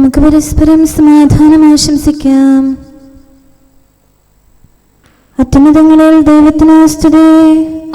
നമുക്ക് പരസ്പരം സമാധാനം ആശംസിക്കാം. അത്യുന്നതങ്ങളിൽ ദൈവത്തിന് സ്തുതി.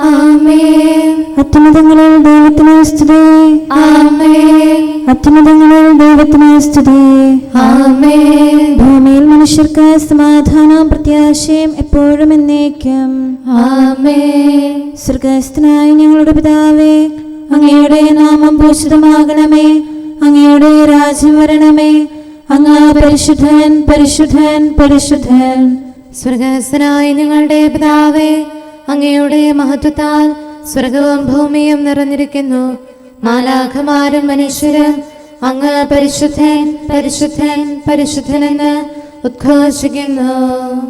ആമേൻ. അത്യുന്നതങ്ങളിൽ ദൈവത്തിന് സ്തുതി. ആമേൻ. അത്യുന്നതങ്ങളിൽ ദൈവത്തിന് സ്തുതി. ആമേൻ. ഭൂമിയിൽ മനുഷ്യർക്ക് സമാധാനവും പ്രത്യാശയും എപ്പോഴും എന്നേക്കും. ആമേൻ. സ്വർഗ്ഗസ്ഥനായ ഞങ്ങളുടെ പിതാവേ, അങ്ങയുടെ നാമം പൂജിതമാകണമേ. അങ്ങയുടെ രാജ്യം വരണമേ. അങ്ങ് പരിശുദ്ധൻ, പരിശുദ്ധൻ, പരിശുദ്ധൻ. സ്വർഗ്ഗസ്ഥനായ ഞങ്ങളുടെ പിതാവേ, അങ്ങയുടെ മഹത്വത്താൽ സ്വർഗവും ഭൂമിയും നിറഞ്ഞിരിക്കുന്നു. മാലാഖമാരും മനുഷ്യരും അങ്ങ് പരിശുദ്ധൻ, പരിശുദ്ധൻ, പരിശുദ്ധനെന്ന് ഉദ്ഘോഷിക്കുന്നു.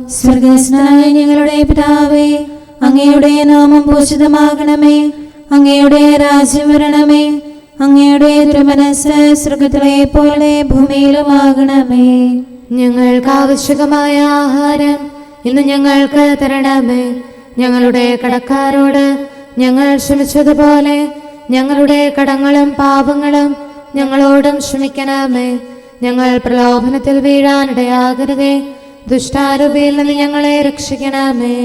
സ്വർഗ്ഗസ്ഥനായ ഞങ്ങളുടെ പിതാവേ, അങ്ങയുടെ നാമം പൂജിതമാകണമേ. അങ്ങയുടെ രാജ്യം വരണമേ. അങ്ങയുടെ തിരുമനസ്സ് സ്വർഗ്ഗത്തിലെ പോലെ ഭൂമിയിലുമാകണമേ. ഞങ്ങൾക്ക് ആവശ്യകമായ ആഹാരം ഇന്ന് ഞങ്ങൾക്ക് തരണമേ. ഞങ്ങളുടെ കടക്കാരോട് ഞങ്ങൾ ക്ഷമിച്ചതുപോലെ ഞങ്ങളുടെ കടങ്ങളും പാപങ്ങളും ഞങ്ങളോടും ക്ഷമിക്കണമേ. ഞങ്ങൾ പ്രലോഭനത്തിൽ വീഴാനിടയാകരുതേ. ദുഷ്ടാരൂപിയിൽ നിന്ന് ഞങ്ങളെ രക്ഷിക്കണമേ.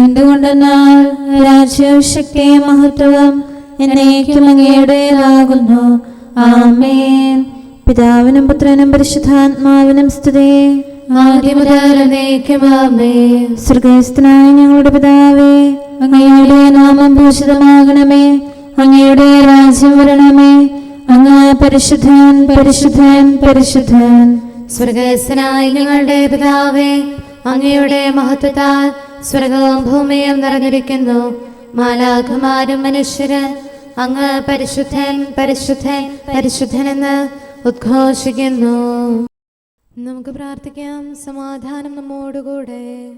എന്തുകൊണ്ടെന്നാൽ രാജ്യവും ശക്തിയും മഹത്വവും എന്നേക്കും അങ്ങയുടേതാകുന്നു. ആമേൻ. പിതാവിനും പുത്രനും പരിശുദ്ധാത്മാവിനും സ്തുതി. ആദ്യം മുതൽ എന്നേക്കും ആമേൻ. സ്വർഗ്ഗസ്ഥനായ ഞങ്ങളുടെ പിതാവേ, അങ്ങയുടെ നാമം പൂജിതമാകണമേ. അങ്ങയുടെ രാജ്യം വരണമേ. അങ്ങ് പരിശുദ്ധൻ, പരിശുദ്ധൻ, പരിശുദ്ധൻ. സ്വർഗ്ഗസ്ഥനായ ഞങ്ങളുടെ പിതാവേ, അങ്ങയുടെ മഹത്വത്താൽ സ്വർഗവും ഭൂമിയും നിറഞ്ഞിരിക്കുന്നു. മാലാഖമാരും മനുഷ്യരും അങ്ങ് പരിശുദ്ധൻ, പരിശുദ്ധൻ, പരിശുദ്ധനെന്ന് ഉദ്ഘോഷിക്കുന്നു. നമുക്ക് പ്രാർത്ഥിക്കാം. സമാധാനം നമ്മോടുകൂടെ.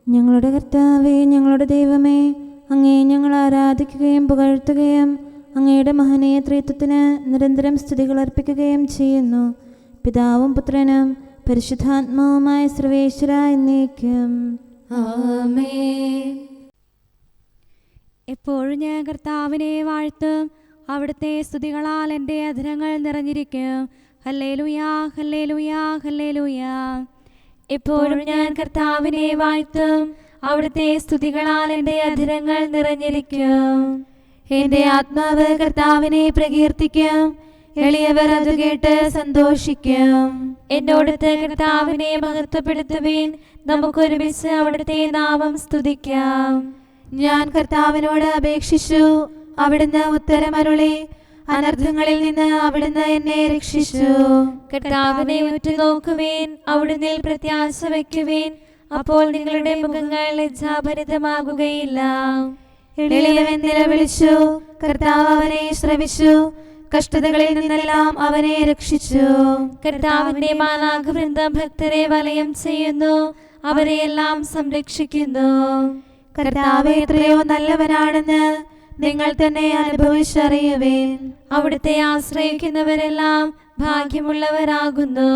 ഞങ്ങളുടെ കർത്താവേ, ഞങ്ങളുടെ ദൈവമേ, അങ്ങയെ ഞങ്ങൾ ആരാധിക്കുകയും പുകഴ്ത്തുകയും അങ്ങയുടെ മഹനീയ ത്രിത്വത്തിന് നിരന്തരം സ്തുതികൾ അർപ്പിക്കുകയും ചെയ്യുന്നു. പിതാവും പുത്രനും പരിശുദ്ധാത്മാവുമായ സർവേശ്വര എന്നേക്കും. ആമേൻ. എപ്പോഴും ഞാൻ കർത്താവിനെ വാഴ്ത്തും. അവിടുത്തെ സ്തുതികളാൽ എൻ്റെ അധരങ്ങൾ നിറഞ്ഞിരിക്കും. ഹല്ലേലൂയാ, ഹല്ലേലൂയാ, ഹല്ലേലൂയാ. എപ്പോഴും ഞാൻ കർത്താവിനെ വാഴ്ത്തും. അവിടുത്തെ സ്തുതികളാൽ എൻ്റെ അധരങ്ങൾ നിറഞ്ഞിരിക്കും. എൻ്റെ ആത്മാവ് കർത്താവിനെ പ്രകീർത്തിക്കും. എളിയവർ അത് കേട്ട് സന്തോഷിക്കും. എന്നോടത്ത് കർത്താവിനെ മഹത്വപ്പെടുത്തുവിൻ. നമുക്കൊരുമിച്ച് അവിടുത്തെ നാമം സ്തുതിക്കാം. ഞാൻ കർത്താവിനോട് അപേക്ഷിച്ചു, അവിടുന്ന് ഉത്തരമരുളി. അനർത്ഥങ്ങളിൽ നിന്ന് അവിടുന്ന് എന്നെ രക്ഷിച്ചു. കർത്താവിനെ ഉറ്റുനോക്കുവിൻ, അവിടുന്ന് പ്രത്യാശ വയ്ക്കുവിൻ. അപ്പോൾ നിങ്ങളുടെ മുഖങ്ങൾ ലജ്ജാഭരിതമാകുകയില്ല. എളിയവൻ നിലവിളിച്ചു, കർത്താവ് അവനെ ശ്രവിച്ചു. കഷ്ടതകളിൽ നിന്നെല്ലാം അവനെ രക്ഷിച്ചു. കർത്താവിന്റെ മാലാഖവൃന്ദം ഭക്തരെ വലയം ചെയ്യുന്നു. അവരെയെല്ലാം സംരക്ഷിക്കുന്നു. കർത്താവ് എത്രയോ നല്ലവനാണെന്ന് നിങ്ങൾ തന്നെ അനുഭവിച്ചറിയുവേൻ. അവിടുത്തെ ആശ്രയിക്കുന്നവരെല്ലാം ഭാഗ്യമുള്ളവരാകുന്നു.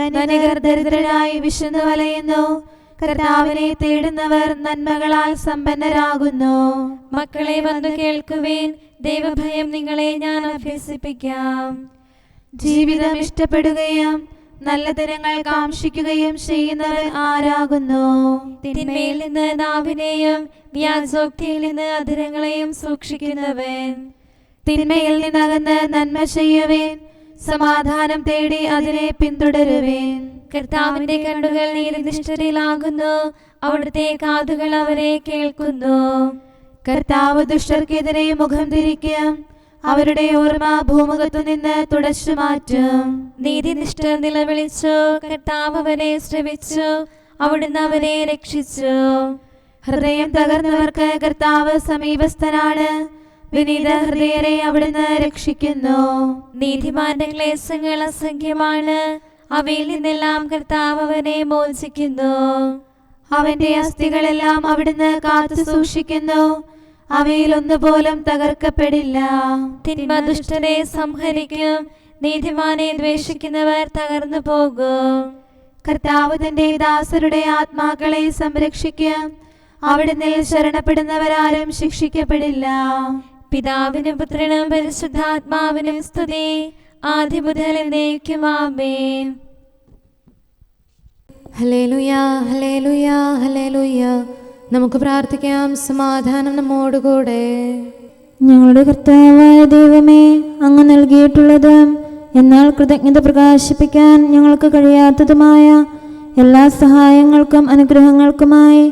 ധനികർ ദരിദ്രരായി വിശന്നു വലയുന്നു. കർത്താവിനെ തേടുന്നവർ നന്മകളാൽ സമ്പന്നരാകുന്നു. മക്കളെ വന്നു കേൾക്കുവേൻ. ദൈവഭയം നിങ്ങളെ ഞാൻ അഭ്യസിപ്പിക്കാം. ജീവിതം ഇഷ്ടപ്പെടുകയും നല്ല ദിനങ്ങൾ കാംക്ഷിക്കുകയും ചെയ്യുന്നവൻ ആരാകുന്നു? തിന്മയിൽ നിന്ന് നാവിനെയും വ്യാജോക്തിയിൽ നിന്ന് അധരങ്ങളെയും സൂക്ഷിക്കുന്നവൻ. തിന്മയിൽ നിന്നകന്ന് നന്മ ചെയ്യുവേൻ. സമാധാനം തേടി അതിനെ പിന്തുടരുവേൻ. കർത്താവിന്റെ കണ്ണുകൾ നീതിനിഷ്ഠരിലാകുന്നു. അവിടുത്തെ കാതുകൾ അവരെ കേൾക്കുന്നു. കർത്താവ് ദുഷ്ടർക്കെതിരെ മുഖം തിരിക്കും. അവരുടെ ഓർമ്മ ഭൂമുഖത്തു നിന്ന് തുടച്ചു മാറ്റും. നീതിനിഷ്ഠർ നിലവിളിച്ചു. കർത്താവ് അവരെ ശ്രവിച്ചു. അവിടുന്ന് അവരെ രക്ഷിച്ചു. ഹൃദയം തകർന്നവർക്ക് കർത്താവ് സമീപസ്ഥനാണ്. വിനീത ഹൃദയരെ അവിടുന്ന് രക്ഷിക്കുന്നു. നീതിമാന്റെ ക്ലേശങ്ങൾ അസംഖ്യമാണ്. അവയിൽ നിന്നെല്ലാം കർത്താവ് അവനെ മോചിക്കുന്നു. അവന്റെ അസ്ഥികളെല്ലാം അവിടുന്ന് കാത്തു സൂക്ഷിക്കുന്നു. അവയിൽ ഒന്നുപോലും തകർക്കപ്പെടില്ല. തിന്മ ദുഷ്ടരെ സംഹരിക്കും. നീതിമാനെ ദ്വേഷിക്കുന്നവർ തകർന്നു പോകും. കർത്താവ് തന്റെ ദാസരുടെ ആത്മാക്കളെ സംരക്ഷിക്കും. അവിടുന്ന് ശരണപ്പെടുന്നവരാരും ശിക്ഷിക്കപ്പെടില്ല. പിതാവിനും പുത്രനും പരിശുദ്ധാത്മാവിനും സ്തുതി. ആദ്യം മുതൽ എന്നേക്കും ആമേൻ. ഹല്ലേലൂയ, ഹല്ലേലൂയ, ഹല്ലേലൂയ. നമുക്ക് പ്രാർത്ഥിക്കാം. സമാധാനം നമ്മോടുകൂടെ. ഞങ്ങളുടെ കർത്താവായ ദൈവമേ, അങ്ങ് നൽകിയിട്ടുള്ളതും എന്നാൽ കൃതജ്ഞത പ്രകാശിപ്പിക്കാൻ ഞങ്ങൾക്ക് കഴിയാത്തതുമായ എല്ലാ സഹായങ്ങൾക്കും അനുഗ്രഹങ്ങൾക്കുമായി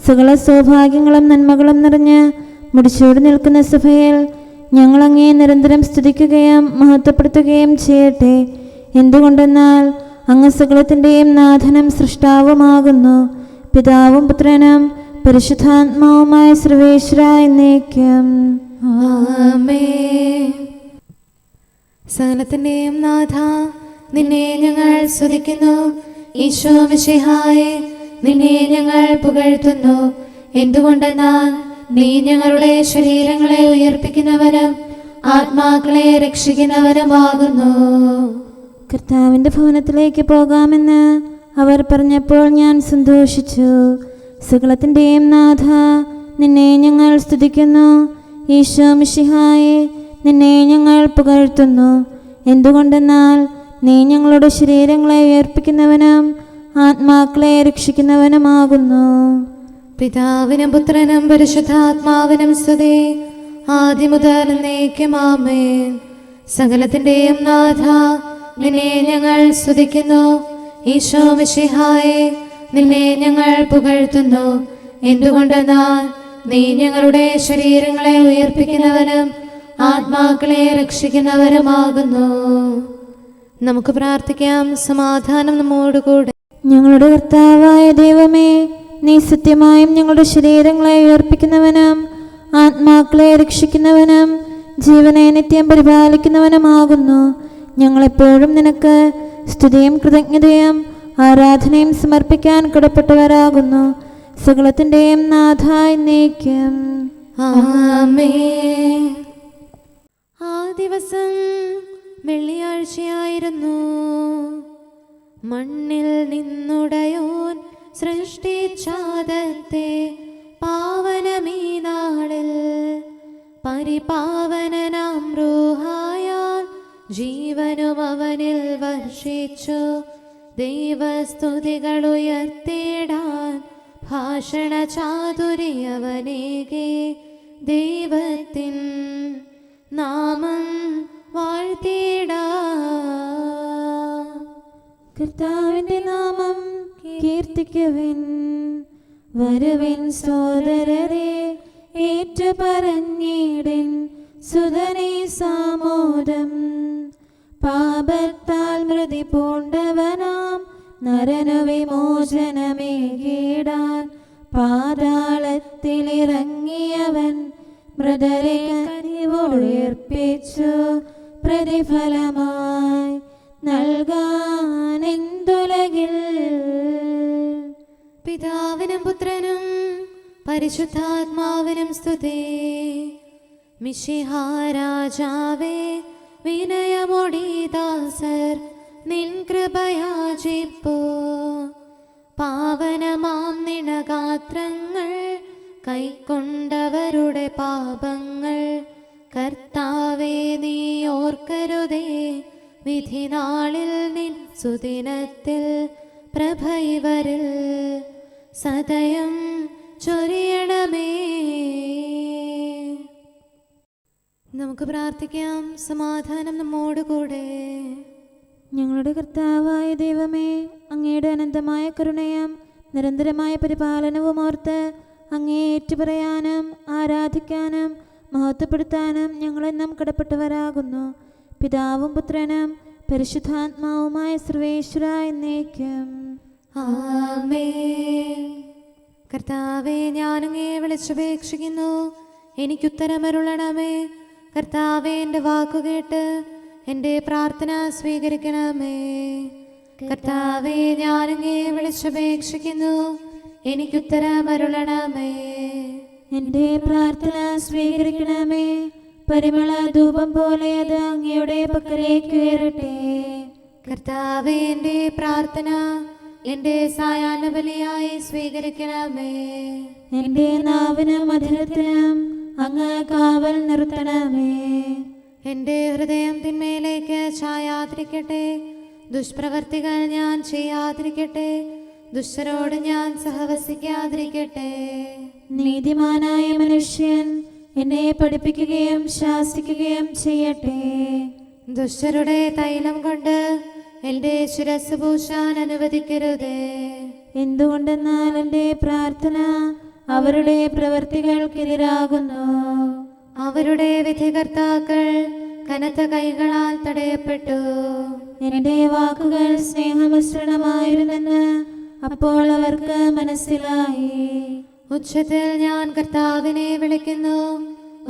സകല സൗഭാഗ്യങ്ങളും നന്മകളും നിറഞ്ഞ് മുടിച്ചൂടി നിൽക്കുന്ന സഭയിൽ ഞങ്ങൾ അങ്ങേ നിരന്തരം സ്തുതിക്കുകയും മഹത്വപ്പെടുത്തുകയും ചെയ്യട്ടെ. എന്തുകൊണ്ടെന്നാൽ അങ്ങ് സകലത്തിൻ്റെയും നാഥനും സൃഷ്ടാവുമാകുന്നു. പിതാവും പുത്രനും പരിശുദ്ധാത്മാവുമായ സർവേശ്വര എന്നേക്കും ആമേൻ. സകലത്തിന്റെയും നാഥ, നിന്നെ ഞങ്ങൾ സ്തുതിക്കുന്നു. ഈശോ മിശിഹായേ, നിന്നെ ഞങ്ങൾ പുകഴ്ത്തുന്നു. എന്തുകൊണ്ടെന്നാൽ നീ ഞങ്ങളുടെ ശരീരങ്ങളെ ഉയർപ്പിക്കുന്നവനും ആത്മാക്കളെ രക്ഷിക്കുന്നവനുമാകുന്നു. കർത്താവിൻ്റെ ഭവനത്തിലേക്ക് പോകാമെന്ന് അവർ പറഞ്ഞപ്പോൾ ഞാൻ സന്തോഷിച്ചു. സകലത്തിൻ്റെയും നാഥ, നിന്നെ ഞങ്ങൾ സ്തുതിക്കുന്നു. ഈശോ മിശിഹായേ, നിന്നെ ഞങ്ങൾ പുകഴ്ത്തുന്നു. എന്തുകൊണ്ടെന്നാൽ നീ ഞങ്ങളുടെ ശരീരങ്ങളെ ഉയർപ്പിക്കുന്നവനും ആത്മാക്കളെ രക്ഷിക്കുന്നവനുമാകുന്നു. പിതാവിനും പുത്രനും പരിശുദ്ധാത്മാവിനും സ്തുതി, ആദ്യം മുതൽ എന്നേക്കും ആമേൻ. സകലത്തിന്റെയും നാഥ, നിന്നെ ഞങ്ങൾ സ്തുതിക്കുന്നു. ഈശോ മിശിഹായേ, നിന്നെ ഞങ്ങൾ പുകഴ്ത്തുന്നു. എന്തുകൊണ്ടെന്നാൽ നീ ഞങ്ങളുടെ ശരീരങ്ങളെ ഉയർപ്പിക്കുന്നവനും ആത്മാക്കളെ രക്ഷിക്കുന്നവരുമാകുന്നു. നമുക്ക് പ്രാർത്ഥിക്കാം. സമാധാനം നമ്മോടുകൂടെ. ഞങ്ങളുടെ കർത്താവായ ദൈവമേ, നീ സത്യമായും ഞങ്ങളുടെ ശരീരങ്ങളെ ഉയർപ്പിക്കുന്നവനും ആത്മാക്കളെ രക്ഷിക്കുന്നവനും ജീവനെ നിത്യം പരിപാലിക്കുന്നവനുമാകുന്നു. ഞങ്ങളെപ്പോഴും നിനക്ക് സ്തുതിയും കൃതജ്ഞതയും ആരാധനയും സമർപ്പിക്കാൻ കടപ്പെട്ടവരാകുന്നു. സകലത്തിൻ്റെയും നാഥ എന്നേക്കും ആമേൻ. ആ ദിവസം വെള്ളിയാഴ്ചയായിരുന്നു. മണ്ണിൽ നിന്നുടയോൻ സൃഷ്ടിച്ചാദത്തെ പാവനമീ നാളിൽ പരിപാവനനാം റൂഹായാൽ ജീവനും അവനിൽ വർഷിച്ചു. ദൈവസ്തുതികൾ ഉയർത്തിടാൻ ഭാഷണ ചാതുര്യവനേകെ ദൈവത്തിൻ നാമം വാഴ്ത്തിടാം. കർത്താവിന്റെ നാമം കീർത്തിക്കുവിൻ. വരുവിൻ സോദരരെ, ഏറ്റുപറഞ്ഞിടിൻ സുതനേ സാമോദം. പാപത്താൽ മൃതി പൂണ്ടവനാം നരനു വിമോചനമേകിടാൻ പാതാളത്തിലിറങ്ങിയവൻ മൃതരെ കനിവോടുയർപ്പിച്ചു. പ്രതിഫലമായി നൽകാൻ എന്തുലകിൽ. പിതാവിനും പുത്രനും പരിശുദ്ധാത്മാവിനും സ്തുതി. മിശിഹാ രാജാവേ, വിനയമൊടി ദാസർ നിൻ കൃപയാചിപ്പോ. പാവനമാം നിണഗാത്രങ്ങൾ കൈക്കൊണ്ടവരുടെ പാപങ്ങൾ കർത്താവേ നീ ഓർക്കരുതേ. വിധിനാളിൽ നിൻ സുദിനത്തിൽ പ്രഭൈവരിൽ സദയം ചൊരിയണമേ. നമുക്ക് പ്രാർത്ഥിക്കാം. സമാധാനം നമ്മോടുകൂടെ. ഞങ്ങളുടെ കർത്താവായ ദൈവമേ, അങ്ങയുടെ അനന്തമായ കരുണയും നിരന്തരമായ പരിപാലനവും ഓർത്ത് അങ്ങേ ഏറ്റുപറയാനും ആരാധിക്കാനും മഹത്വപ്പെടുത്താനും ഞങ്ങളെന്നും കടപ്പെട്ടവരാകുന്നു. പിതാവും പുത്രനും പരിശുദ്ധാത്മാവുമായ സർവേശ്വര എന്നേക്കും ആമേൻ. കർത്താവേ, ഞാനങ്ങേ വിളിച്ചപേക്ഷിക്കുന്നു, എനിക്കുത്തരമരുളണമേ. കർത്താവേ, എൻ്റെ വാക്കുകേട്ട് എൻ്റെ പ്രാർത്ഥന സ്വീകരിക്കണമേ. കർത്താവേ, ഞാനങ്ങേ വിളിച്ചപേക്ഷിക്കുന്നു, എനിക്കുത്തരമരുളണമേ. എൻ്റെ പ്രാർത്ഥന സ്വീകരിക്കണമേ. പരിമള ധൂപം പോലെ അത് അങ്ങയുടെ പക്കലേക്ക് ഉയരട്ടെ. കർത്താവേ, എൻ്റെ പ്രാർത്ഥന എൻ്റെ സായാഹ്ന ബലിയായി സ്വീകരിക്കണമേ. എൻ്റെ നാവിനും മധുരത്തിനും അങ്ങ് കാവൽ നിർത്തണമേ. എൻ്റെ ഹൃദയം തിന്മയിലേക്ക് ചായാതിരിക്കട്ടെ. ദുഷ്പ്രവർത്തികൾ ഞാൻ ചെയ്യാതിരിക്കട്ടെ. ദുഷ്ടരോട് ഞാൻ സഹവസിക്കാതിരിക്കട്ടെ. നീതിമാനായ മനുഷ്യൻ എന്നെ പഠിപ്പിക്കുകയും ശാസിക്കുകയും ചെയ്യട്ടെ. ദുഷ്ടരുടെ തൈലം കൊണ്ട് എൻ്റെ ശിരസ് പൂശാൻ അനുവദിക്കരുതേ. എന്തുകൊണ്ടെന്നാൽ എൻ്റെ പ്രാർത്ഥന അവരുടെ പ്രവൃത്തികൾക്കെതിരാകുന്നു. അവരുടെ വിധികർത്താക്കൾ കനത്ത കൈകളാൽ തടയപ്പെട്ടു. എൻ്റെ വാക്കുകൾ സ്നേഹമിശ്രണമായിരുന്നെന്ന് അപ്പോൾ അവർക്ക് മനസ്സിലായി. ഉച്ചത്തിൽ ഞാൻ കർത്താവിനെ വിളിക്കുന്നു,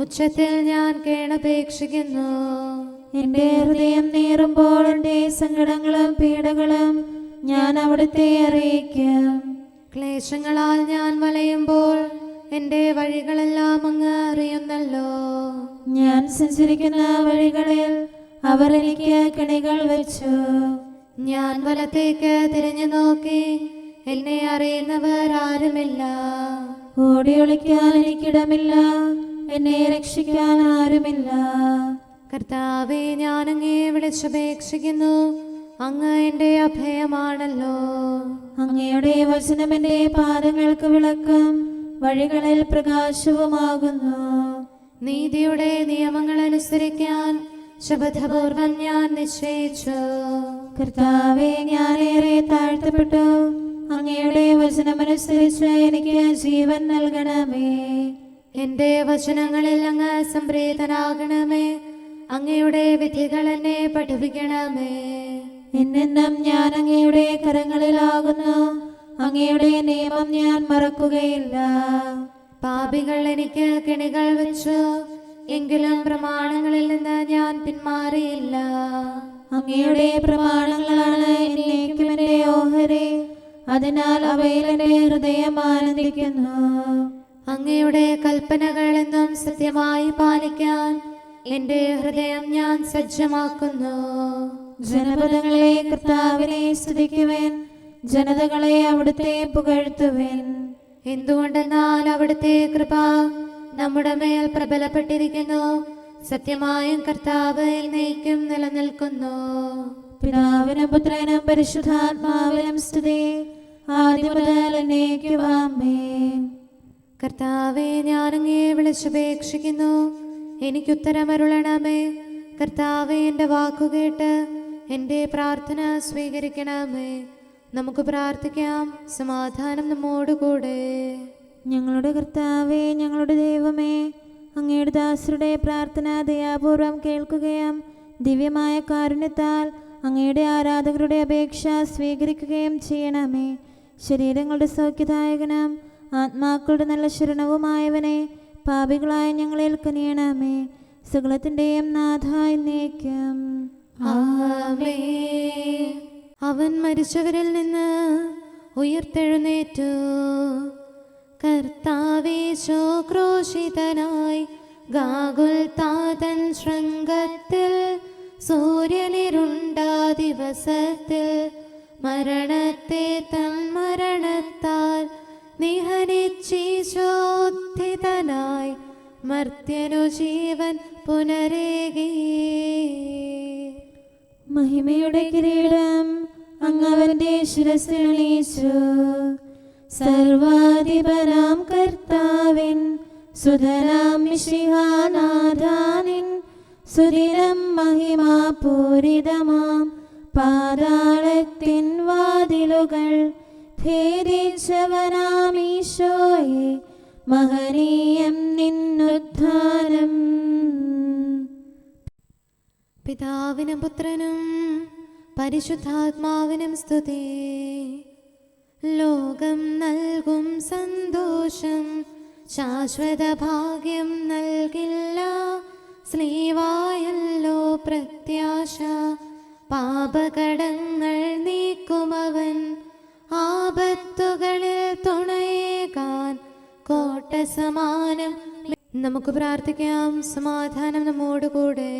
ഉച്ചത്തിൽ ഞാൻ കേണപേക്ഷിക്കുന്നു. എൻ്റെ ഹൃദയം നീറുമ്പോൾ എൻ്റെ സങ്കടങ്ങളും പീഡകളും ഞാൻ അവിടുത്തെ അറിയിക്കും. ക്ലേശങ്ങളാൽ ഞാൻ വലയുമ്പോൾ എൻ്റെ വഴികളെല്ലാം അങ്ങ് അറിയുന്നല്ലോ. ഞാൻ സഞ്ചരിക്കുന്ന വഴികളിൽ അവർ എനിക്ക് കെണികൾ വെച്ചു. ഞാൻ വലത്തേക്ക് തിരിഞ്ഞു നോക്കി, എന്നെ അറിയുന്നവർ ആരുമില്ല. ഓടി ഒളിക്കാൻ എനിക്കിടമില്ല, എന്നെ രക്ഷിക്കാൻ ആരുമില്ല. കർത്താവേ, ഞാൻ അങ്ങയെ വിളിച്ചപേക്ഷിക്കുന്നു, അങ്ങ് എൻ്റെ അഭയമാണല്ലോ. അങ്ങയുടെ വചനം എൻ്റെ പാദങ്ങൾക്ക് വിളക്കും വഴികളിൽ പ്രകാശവുമാകുന്നു. നീതിയുടെ നിയമങ്ങൾ അനുസരിക്കാൻ ശപഥപൂർവം ഞാൻ നിശ്ചയിച്ചു. കർത്താവേ, ഞാനേറെ താഴ്ത്തപ്പെട്ടു. അങ്ങയുടെ വചനമനുസരിച്ച് എനിക്ക് ജീവൻ നൽകണമേ. എൻ്റെ വചനങ്ങളിൽ അങ്ങ് സംപ്രീതനാകണമേ. അങ്ങയുടെ വിധികൾ എന്നെ പഠിപ്പിക്കണമേ. എന്നെന്നും ഞാൻ അങ്ങയുടെ കരങ്ങളിലാകുന്നു. അങ്ങയുടെ നിയമം ഞാൻ മറക്കുകയില്ല. പാപികൾ എനിക്ക് കെണികൾ വെച്ചു, എങ്കിലും പ്രമാണങ്ങളിൽ നിന്ന് ഞാൻ പിന്മാറിയില്ല. അങ്ങയുടെ പ്രമാണങ്ങളാണ് എന്നേക്കും എൻ്റെ ഓഹരി. അതിനാൽ അവയിൽ എൻ്റെ ഹൃദയം ആനന്ദിക്കുന്നു. അങ്ങയുടെ കൽപ്പനകൾ എന്നും സത്യമായി പാലിക്കാൻ എൻ്റെ ഹൃദയം ഞാൻ സജ്ജമാക്കുന്നു. ജനപദങ്ങളെ കർത്താവിനെ സ്തുതിക്കുവേൻ, ജനതകളെ അവിടുത്തെ പുകഴ്ത്തുവേൻ. എന്തുകൊണ്ടെന്നാൽ അവിടുത്തെ കൃപ നമ്മുടെ മേൽ പ്രബലപ്പെട്ടിരിക്കുന്നു. സത്യമായും കർത്താവ് എന്നേക്കും നിലനിൽക്കുന്നു. പിതാവിനും പുത്രനും പരിശുദ്ധാത്മാവിനും സ്തുതി, ആദ്യം മുതൽ എന്നേക്കും ആമേൻ. കർത്താവേ, ഞാൻ അങ്ങയെ വിളിച്ചപേക്ഷിക്കുന്നു, എനിക്കുത്തരമരുളണമേ. കർത്താവേ, എൻ്റെ വാക്കുകേട്ട് എൻ്റെ പ്രാർത്ഥന സ്വീകരിക്കണമേ. നമുക്ക് പ്രാർത്ഥിക്കാം. സമാധാനം നമ്മോടുകൂടെ. ഞങ്ങളുടെ കർത്താവേ, ഞങ്ങളുടെ ദൈവമേ, അങ്ങയുടെ ദാസരുടെ പ്രാർത്ഥന ദയാപൂർവം കേൾക്കുകയും ദിവ്യമായ കാരുണ്യത്താൽ അങ്ങയുടെ ആരാധകരുടെ അപേക്ഷ സ്വീകരിക്കുകയും ചെയ്യണമേ. ശരീരങ്ങളുടെ സൗഖ്യദായകനും ആത്മാക്കളുടെ നല്ല ശരണവുമായവനെ, പാപികളായ ഞങ്ങളിൽ കനിയണമേ. സകലത്തിൻ്റെയും നാഥ എന്നേക്കും ആമേൻ. അവൻ മരിച്ചവരിൽ നിന്ന് ഉയർത്തെഴുന്നേറ്റു. കർത്താവേ, ക്രൂശിതനായി ഗാഗുൽത്താതൻ ശൃംഗത്തിൽ, സൂര്യനിരുണ്ട ദിവസത്തിൽ മരണത്തെ തൻ മരണത്താൽ നിഹനിച്ചീശോദ്ധിതനായി മർത്യനു ജീവൻ പുനരേകി. മഹിമയുടെ കിരീടം അങ്ങവന്റെ ശിരസിലുണീച്ചു. സർവാധിപനാം കർത്താവിൻ സുതനാം മിശിഹാനാഥാനിൻ സുദിനം മഹിമാപൂരിതമാം പാതാളത്തിൻ വാതിലുകൾ ഭേദിച്ചവനാമീശോയെ, മഹനീയം നിന്നുദ്ധാനം. പിതാവിനും പുത്രനും പരിശുദ്ധാത്മാവിനും സ്തുതി. ലോകം നൽകും സന്തോഷം ശാശ്വത ഭാഗ്യം നൽകില്ല. സ്ലീവായല്ലോ പ്രത്യാശ, പാപകടങ്ങൾ നീക്കുമവൻ. ആപത്തുകളിൽ തുണയേകാൻ കോട്ട സമാനം. നമുക്ക് പ്രാർത്ഥിക്കാം. സമാധാനം നമ്മോടുകൂടെ.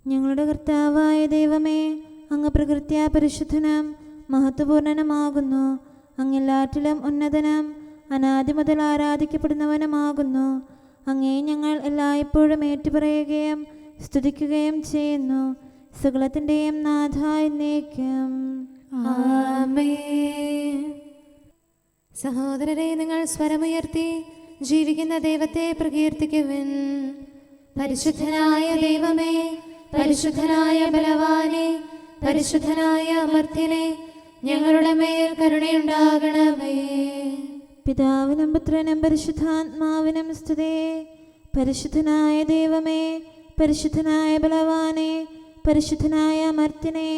ഞങ്ങളുടെ കർത്താവായ ദൈവമേ, അങ്ങ് പ്രകൃത്യാ പരിശുദ്ധനും മഹത്വപൂർണനുമാകുന്നു. അങ്ങെല്ലാറ്റിലും ഉന്നതനും അനാദി മുതൽ ആരാധിക്കപ്പെടുന്നവനുമാകുന്നു. അങ്ങേ ഞങ്ങൾ എല്ലായ്പ്പോഴും ഏറ്റുപറയുകയും സ്തുതിക്കുകയും ചെയ്യുന്നു. സകലത്തിൻ്റെയും നാഥ എന്നേക്കും. ആമേൻ. സഹോദരരെ, നിങ്ങൾ സ്വരമുയർത്തി ജീവിക്കുന്ന ദൈവത്തെ പ്രകീർത്തിക്കുവിൻ. പരിശുദ്ധനായ ദൈവമേ, പരിശുദ്ധനായ ബലവാനെ, പരിശുദ്ധനായ അമർത്യനെ, ഞങ്ങളുടെ മേൽ കരുണയുണ്ടാകണമേ. പിതാവിനും പുത്രനും പരിശുദ്ധാത്മാവിനും സ്തുതി. പരിശുദ്ധനായ ദൈവമേ, പരിശുദ്ധനായ ബലവാനെ, പരിശുദ്ധനായ അമർത്യനെ,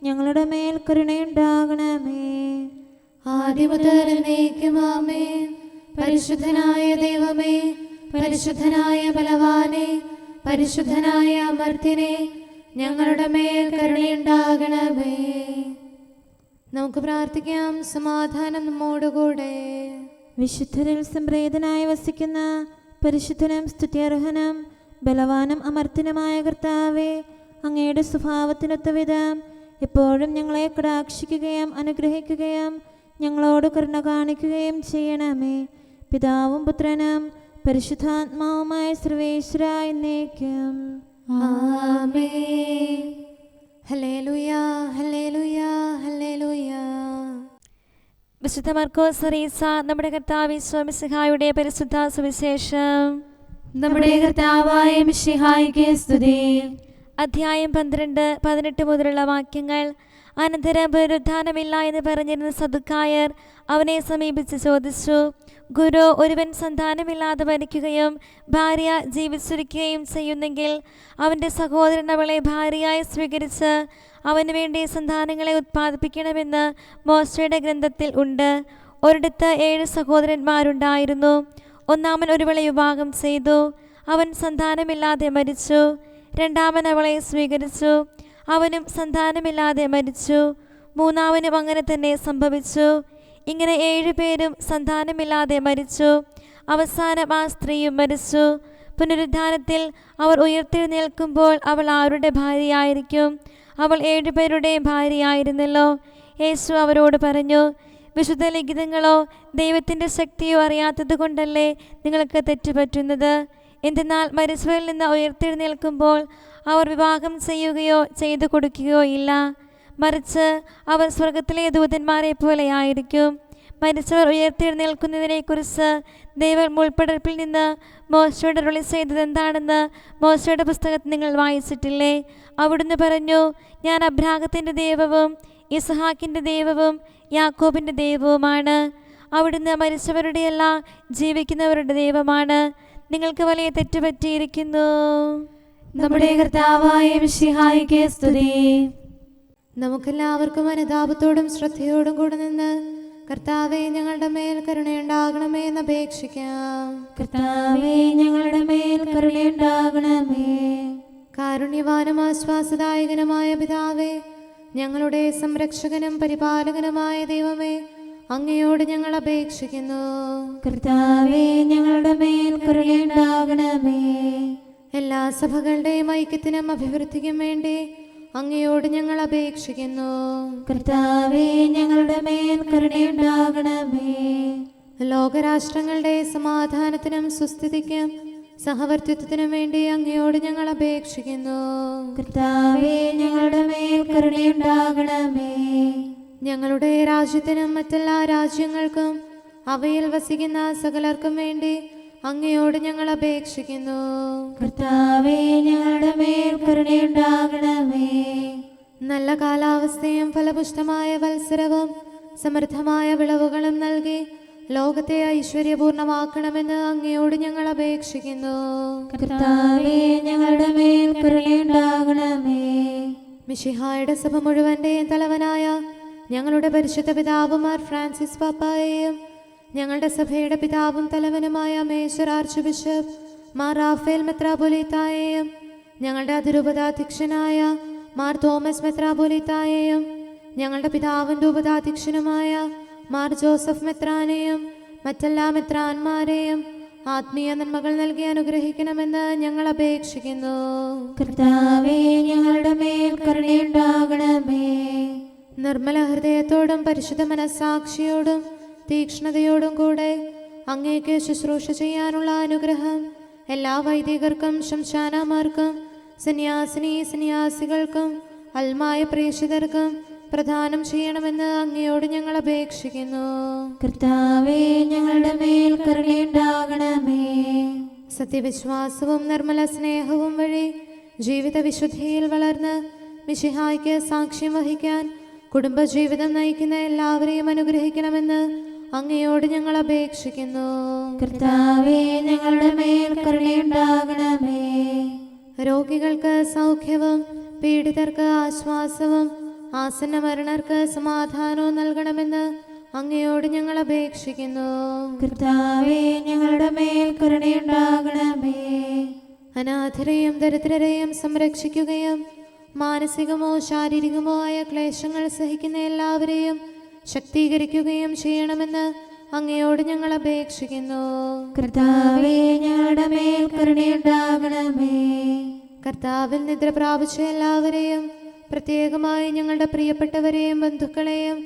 ഞങ്ങളുടെ മേൽ കരുണയുണ്ടാകണമേ. ആദിമുതൽ എന്നേക്കും ആമേൻ. പരിശുദ്ധനായ ദൈവമേ, പരിശുദ്ധനായ ബലവാനെ, പരിശുദ്ധനായ അമർത്യനെ, ഞങ്ങളുടെ മേൽ കരുണയുണ്ടാകണമേ. നമുക്ക് പ്രാർത്ഥിക്കാം. സമാധാനം നമ്മോടുകൂടെ. വിശുദ്ധരിൽ സംപ്രീതനായി വസിക്കുന്ന പരിശുദ്ധനും സ്തുത്യർഹനും ബലവാനും അമർത്യനുമായ കർത്താവേ, അങ്ങയുടെ സ്വഭാവത്തിനൊത്ത വിധം എപ്പോഴും ഞങ്ങളെ കടാക്ഷിക്കുകയും അനുഗ്രഹിക്കുകയും ഞങ്ങളോട് കരുണ കാണിക്കുകയും ചെയ്യണമേ. പിതാവും പുത്രനും പരിശുദ്ധാത്മാവുമായ സർവേശ്വര എന്നേക്കും. ആമേൻ. ഹല്ലേലൂയ, ഹല്ലേലൂയ, ഹല്ലേലൂയ. വിശുദ്ധ മർക്കോസ് അറിയിച്ച നമ്മുടെ കർത്താവ് ഈശോ മിശിഹായുടെ പരിശുദ്ധ സുവിശേഷം. നമ്മുടെ കർത്താവായ മിശിഹായ്ക്ക് സ്തുതി. അധ്യായം 12-18 മുതലുള്ള വാക്യങ്ങൾ. അനന്തരം പുനരുത്ഥാനമില്ല എന്ന് പറഞ്ഞിരുന്ന സദുക്കായർ അവനെ സമീപിച്ച് ചോദിച്ചു, ഗുരു, ഒരുവൻ സന്താനമില്ലാതെ മരിക്കുകയും ഭാര്യ ജീവിച്ചിരിക്കുകയും ചെയ്യുന്നെങ്കിൽ അവൻ്റെ സഹോദരൻ അവളെ ഭാര്യയായി സ്വീകരിച്ച് അവന് വേണ്ടി സന്താനങ്ങളെ ഉത്പാദിപ്പിക്കണമെന്ന് മോശയുടെ ഗ്രന്ഥത്തിൽ ഉണ്ട്. ഒരിടത്ത് 7 സഹോദരന്മാരുണ്ടായിരുന്നു. ഒന്നാമൻ ഒരുവളെ വിവാഹം ചെയ്തു. അവൻ സന്താനമില്ലാതെ മരിച്ചു. രണ്ടാമൻ അവളെ സ്വീകരിച്ചു. അവനും സന്താനമില്ലാതെ മരിച്ചു. മൂന്നാമനും അങ്ങനെ തന്നെ സംഭവിച്ചു. ഇങ്ങനെ 7 പേരും സന്താനമില്ലാതെ മരിച്ചു. അവസാനം ആ സ്ത്രീയും മരിച്ചു. പുനരുദ്ധാനത്തിൽ അവർ ഉയർത്തെഴുന്നേൽക്കുമ്പോൾ അവൾ ആരുടെ ഭാര്യയായിരിക്കും? അവൾ 7 പേരുടെയും ഭാര്യയായിരുന്നല്ലോ. യേശു അവരോട് പറഞ്ഞു, വിശുദ്ധ ലിഖിതങ്ങളോ ദൈവത്തിൻ്റെ ശക്തിയോ അറിയാത്തത് കൊണ്ടല്ലേ നിങ്ങൾക്ക് തെറ്റുപറ്റുന്നത്? എന്തെന്നാൽ മരിച്ചവരിൽ നിന്ന് ഉയർത്തെഴുന്നേൽക്കുമ്പോൾ അവർ വിവാഹം ചെയ്യുകയോ ചെയ്തു കൊടുക്കുകയോ ഇല്ല. മറിച്ച് അവർ സ്വർഗത്തിലെ ദൂതന്മാരെ പോലെയായിരിക്കും. മരിച്ചവർ ഉയർത്തെഴുന്നേൽക്കുന്നതിനെക്കുറിച്ച് ദൈവം മുൾപ്പടർപ്പിൽ നിന്ന് മോശയോട് അരുളി ചെയ്തത് എന്താണെന്ന് മോശയുടെ പുസ്തകത്തിൽ നിങ്ങൾ വായിച്ചിട്ടില്ലേ? അവിടുന്ന് പറഞ്ഞു, ഞാൻ അബ്രാഹത്തിൻ്റെ ദൈവവും ഇസ്ഹാക്കിൻ്റെ ദൈവവും യാക്കോബിൻ്റെ ദൈവവുമാണ്. അവിടുന്ന് മരിച്ചവരുടെയല്ല ജീവിക്കുന്നവരുടെ ദൈവമാണ്. നിങ്ങൾക്ക് വലിയ തെറ്റുപറ്റിയിരിക്കുന്നു. നമ്മുടെ കർത്താവായ മിശിഹായ്ക്ക് സ്തുതി. നമുക്കെല്ലാവർക്കും അനുതാപത്തോടും ശ്രദ്ധയോടും കൂടെ നിന്ന് കർത്താവേ, ഞങ്ങളുടെ മേൽ കരുണയുണ്ടാകണമേ എന്ന് അപേക്ഷിക്കാം. കർത്താവേ, ഞങ്ങളുടെ മേൽ കരുണയുണ്ടാകണമേ. കാരുണ്യവാനും ആശ്വാസദായകനുമായ പിതാവേ, ഞങ്ങളുടെ സംരക്ഷകനും പരിപാലകനുമായ ദൈവമേ, അങ്ങയോട് ഞങ്ങൾ അപേക്ഷിക്കുന്നു. കർത്താവേ, ഞങ്ങളുടെ മേൽ കരുണയുണ്ടാകണമേ. എല്ലാ സഭകളുടെയും ഐക്യത്തിനും അഭിവൃദ്ധിക്കും വേണ്ടി അങ്ങയോട് ഞങ്ങൾ അപേക്ഷിക്കുന്നു. കർത്താവേ, ഞങ്ങളുടെ മേൽ കരുണയുണ്ടാകണമേ. ലോകരാഷ്ട്രങ്ങളുടെ സമാധാനത്തിനും സുസ്ഥിതിക്കും സഹവർത്തിത്വത്തിനും വേണ്ടി അങ്ങയോട് ഞങ്ങൾ അപേക്ഷിക്കുന്നു. കർത്താവേ, ഞങ്ങളുടെ മേൽ കരുണയുണ്ടാകണമേ. ഞങ്ങളുടെ രാജ്യത്തിനും മറ്റെല്ലാ രാജ്യങ്ങൾക്കും അവയിൽ വസിക്കുന്ന സകലർക്കും വേണ്ടി അങ്ങയോട് ഞങ്ങൾ അപേക്ഷിക്കുന്നു. കർത്താവേ, ഞങ്ങളുടെ മേൽ കരുണയുണ്ടാകണമേ. നല്ല കാലാവസ്ഥയും ഫലപുഷ്ടമായ വത്സരവും സമൃദ്ധമായ വിളവുകളും നൽകി ലോകത്തെ ഐശ്വര്യപൂർണമാക്കണമെന്ന് അങ്ങയോട് ഞങ്ങൾ അപേക്ഷിക്കുന്നു. കർത്താവേ, ഞങ്ങളുടെ മേൽ കരുണയുണ്ടാകണമേ. മിശിഹായുടെ സഭ മുഴുവൻ്റെയും തലവനായ ഞങ്ങളുടെ പരിശുദ്ധ പിതാവുമാർ ഫ്രാൻസിസ് പാപ്പായെയും ഞങ്ങളുടെ സഭയുടെ പിതാവും തലവനുമായ major archbishop Mar Raphael മെത്രാപൊലീത്തായെയും ഞങ്ങളുടെ അതിരൂപതാധ്യക്ഷനായ മാർ തോമസ് മെത്രാപൊലീത്തായെയും ഞങ്ങളുടെ പിതാവിൻ്റെ ഉപതാധ്യക്ഷനുമായ മാർ ജോസഫ് മെത്രാനെയും മറ്റെല്ലാ മെത്രാന്മാരെയും ആത്മീയ നന്മകൾ നൽകി അനുഗ്രഹിക്കണമെന്ന് ഞങ്ങൾ അപേക്ഷിക്കുന്നു. കർത്താവേ, ഞങ്ങളുടെ മേൽ കരുണയുണ്ടാകണമേ. നിർമ്മല ഹൃദയത്തോടും പരിശുദ്ധ മനസ്സാക്ഷിയോടും തീക്ഷ്ണതയോടും കൂടെ അങ്ങേക്ക് ശുശ്രൂഷ ചെയ്യാനുള്ള അനുഗ്രഹം എല്ലാ വൈദികർക്കും ശംശാനമാർക്കും സന്യാസികൾക്കും അൽമായ പ്രേക്ഷിതർക്കും പ്രദാനം ചെയ്യണമെന്ന് അങ്ങയോട് ഞങ്ങൾ അപേക്ഷിക്കുന്നു. കർത്താവേ, ഞങ്ങളുടെ മേൽ കരുണയുണ്ടാകണമേ. സത്യവിശ്വാസവും നിർമ്മല സ്നേഹവും വഴി ജീവിത വിശുദ്ധിയിൽ വളർന്ന് മിശിഹായ്ക്ക് സാക്ഷ്യം വഹിക്കാൻ കുടുംബജീവിതം നയിക്കുന്ന എല്ലാവരെയും അനുഗ്രഹിക്കണമെന്ന് അങ്ങയോട് ഞങ്ങൾ അപേക്ഷിക്കുന്നു. കർത്താവേ, ഞങ്ങളുടെ മേൽ കരുണയുണ്ടാകണമേ. രോഗികൾക്ക് സൗഖ്യവും പീഡിതർക്ക് ആശ്വാസവും ആസന്ന മരണർക്ക് സമാധാനവും നൽകണമെന്ന് അങ്ങയോട് ഞങ്ങൾ അപേക്ഷിക്കുന്നു. കർത്താവേ, ഞങ്ങളുടെ മേൽ കരുണയുണ്ടാകണമേ. അനാഥരെയും ദരിദ്രരെയും സംരക്ഷിക്കുകയും മാനസികമോ ശാരീരികമോ ആയ ക്ലേശങ്ങൾ സഹിക്കുന്ന എല്ലാവരെയും ശക്തീകരിക്കുകയും ചെയ്യണമെന്ന് അങ്ങയോട് ഞങ്ങൾ അപേക്ഷിക്കുന്നു. കർത്താവേ, ഞങ്ങളുടെ മേൽ കരുണയുണ്ടാകണമേ. കർത്താവിൽ നിദ്ര പ്രാപിച്ച എല്ലാവരെയും പ്രത്യേകമായി ഞങ്ങളുടെ പ്രിയപ്പെട്ടവരെയും ബന്ധുക്കളെയും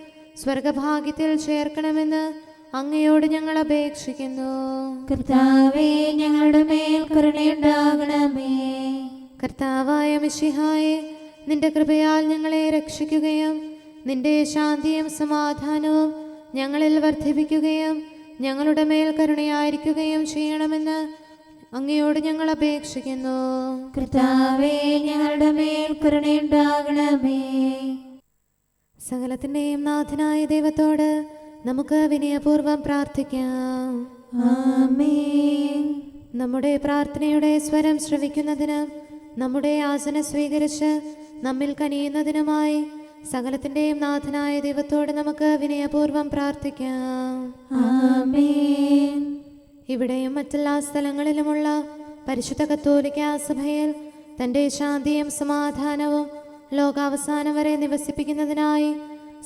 സ്വർഗഭാഗ്യത്തിൽ ചേർക്കണമെന്ന് അങ്ങയോട് ഞങ്ങൾ അപേക്ഷിക്കുന്നു. കർത്താവേ, ഞങ്ങളുടെ മേൽ കരുണയുണ്ടാകണമേ. കർത്താവായ മിശിഹായെ, നിന്റെ കൃപയാൽ ഞങ്ങളെ രക്ഷിക്കുകയും നിന്റെ ശാന്തിയും സമാധാനവും ഞങ്ങളിൽ വർദ്ധിപ്പിക്കുകയും ഞങ്ങളുടെ മേൽ കരുണയായിരിക്കുകയും ചെയ്യണമെന്ന് അങ്ങയോട് ഞങ്ങൾ അപേക്ഷിക്കുന്നു. കർത്താവേ, ഞങ്ങളുടെ മേൽ കരുണയുണ്ടാകണമേ. സകലത്തിൻ്റെയും നാഥനായ ദൈവത്തോട് നമുക്ക് വിനയപൂർവ്വം പ്രാർത്ഥിക്കാം. ആമേൻ. നമ്മുടെ പ്രാർത്ഥനയുടെ സ്വരം ശ്രവിക്കുന്നതിനും നമ്മുടെ യാചന സ്വീകരിച്ച് നമ്മിൽ കനിയുന്നതിനുമായി സകലത്തിൻ്റെയും നാഥനായ ദൈവത്തോട് നമുക്ക് വിനയപൂർവ്വം പ്രാർത്ഥിക്കാം. ആമേൻ. ഇവിടെയും മറ്റെല്ലാ സ്ഥലങ്ങളിലുമുള്ള പരിശുദ്ധ കത്തോലിക്കാ സഭയിൽ തൻ്റെ ശാന്തിയും സമാധാനവും ലോകാവസാനം വരെ നിവസിപ്പിക്കുന്നതിനായി